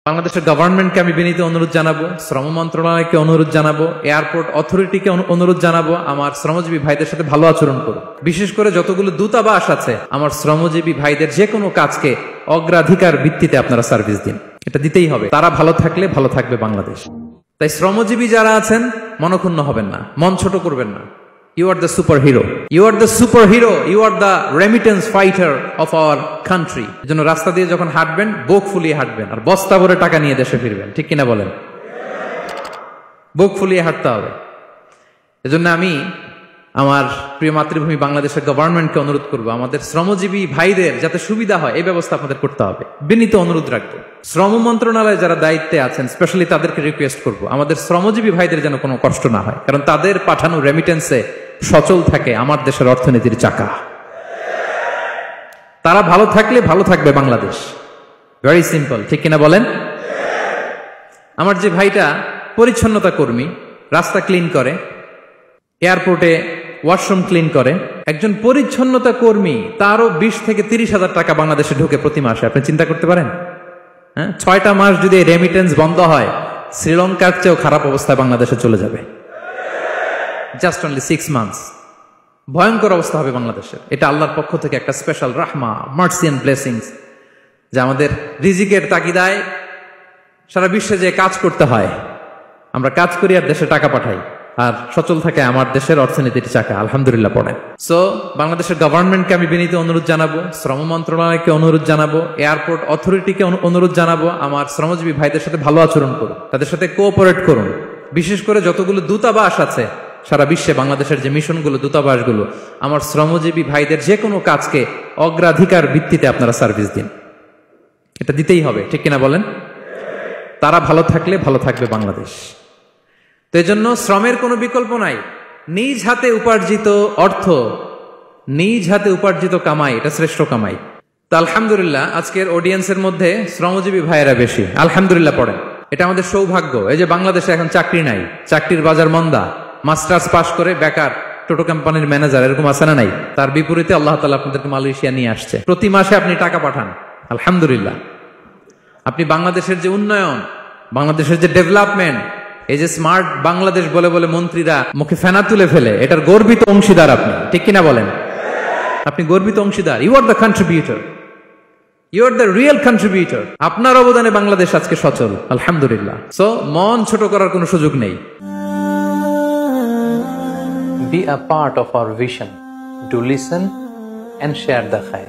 বাংলাদেশের গভর্নমেন্টকে আমি বিনীত অনুরোধ জানাবো, শ্রম মন্ত্রণালয়কে অনুরোধ জানাবো, এয়ারপোর্ট অথরিটিকে অনুরোধ জানাবো, আমার শ্রমজীবী ভাইদের সাথে ভালো আচরণ করুন। বিশেষ করে যতগুলো দূতাবাস আছে, আমার শ্রমজীবী ভাইদের যে কোনো কাজকে অগ্রাধিকার ভিত্তিতে আপনারা সার্ভিস দিন। এটা দিতেই হবে। তারা ভালো থাকলে ভালো থাকবে বাংলাদেশ। তাই শ্রমজীবী যারা আছেন মনক্ষুণ্ণ হবেন না, মন ছোট করবেন না। You are the superhero. You are the superhero. You are the remittance fighter of our country. এজন্য রাস্তা দিয়ে যখন হাঁটবেন, বুক ফুলিয়ে হাঁটবেন, আর বস্তা ভরে টাকা নিয়ে দেশে ফিরবেন। ঠিক কিনা বলেন? বুক ফুলিয়ে হাঁটতে হবে। এজন্য আমি আমার প্রিয় মাতৃভূমি বাংলাদেশের গভর্নমেন্টকে অনুরোধ করবো, আমাদের শ্রমজীবী ভাইদের যাতে সুবিধা হয় এই ব্যবস্থা আপনাদের করতে হবে। বিনীত অনুরোধ রাখবো। শ্রম মন্ত্রণালয়ে যারা দায়িত্বে আছেন, স্পেশালি তাদেরকে রিকোয়েস্ট করবো, আমাদের শ্রমজীবী ভাইদের যেন কোনো কষ্ট না হয়, কারণ তাদের পাঠানো রেমিটেন্সে সচল থাকে আমার দেশের অর্থনীতির চাকা। তারা ভালো থাকলে ভালো থাকবে বাংলাদেশ। Very simple. ঠিক কিনা বলেন? আমার যে ভাইটা পরিচ্ছন্নতা কর্মী, রাস্তা ক্লিন করে, এয়ারপোর্টে ওয়াশরুম ক্লিন করে, একজন পরিচ্ছন্নতা কর্মী, তারও 20 থেকে 30 হাজার টাকা বাংলাদেশে ঢোকে প্রতি মাসে। আপনি চিন্তা করতে পারেন? হ্যাঁ, 6টা মাস যদি রেমিটেন্স বন্ধ হয়, শ্রীলঙ্কার চেয়েও খারাপ অবস্থায় বাংলাদেশে চলে যাবে। Just only 6 months. ভয়ঙ্কর অবস্থা হবে বাংলাদেশের। এটা আল্লাহর পক্ষ থেকে একটা স্পেশাল রাহমা, মার্সি এন্ড ব্লেসিংস, যে আমাদের রিজিকের তাগিদায় সারা বিশ্বে যে কাজ করতে হয়, আমরা কাজ করি আর দেশে টাকা পাঠাই, আর সচল থাকে আমার দেশের অর্থনীতির চাকা। আলহামদুলিল্লাহ পড়ে। সো বাংলাদেশের গভর্নমেন্টকে আমি বিনীত অনুরোধ জানাবো, শ্রম মন্ত্রণালয়কে অনুরোধ জানাবো, এয়ারপোর্ট অথরিটিকে অনুরোধ জানাবো, আমার শ্রমজীবী ভাইদের সাথে ভালো আচরণ করুন, তাদের সাথে কোঅপারেট করুন। বিশেষ করে যতগুলো দূতাবাস আছে সারা বিশ্বে, বাংলাদেশের যে মিশনগুলো, দূতাবাসগুলো, আমার শ্রমজীবী ভাইদের যে কোনো কাজকে অগ্রাধিকার ভিত্তিতে আপনারা সার্ভিস দিন। এটা দিতেই হবে। ঠিক কিনা বলেন? তারা ভালো থাকলে ভালো থাকবে বাংলাদেশ। তো এই জন্য শ্রমের কোনো বিকল্প নাই। নিজ হাতে উপার্জিত অর্থ, নিজ হাতে উপার্জিত কামাই, এটা শ্রেষ্ঠ কামাই। তো আলহামদুলিল্লাহ আজকের অডিয়েন্সের মধ্যে শ্রমজীবী ভাইয়েরা বেশি। আলহামদুলিল্লাহ পড়েন। এটা আমাদের সৌভাগ্য। এই যে বাংলাদেশে এখন চাকরি নাই, চাকরির বাজার মন্দা, মাস্টার্স পাশ করে বেকার টোটো কোম্পানির ম্যানেজার, এরকম আছে না নাই? তার বিপরীতে আল্লাহ তাআলা আপনাদেরকে মালয়েশিয়া নিয়ে আসছে। প্রতি মাসে আপনি টাকা পাঠান। আলহামদুলিল্লাহ। আপনি বাংলাদেশের যে উন্নয়ন, বাংলাদেশের যে ডেভেলপমেন্ট, এই যে স্মার্ট বাংলাদেশ বলে বলে মন্ত্রীরা মুখে ফেনা তুলে ফেলে, এটার গর্বিত অংশীদার আপনি। ঠিক কিনা বলেন? আপনি গর্বিত অংশীদার। You are the contributor, you are the real contributor. আপনার অবদানে বাংলাদেশ আজকে সচল। আলহামদুলিল্লাহ। সো মন ছোট করার কোনো সুযোগ নেই। Be a part of our vision. Do listen and share the khair.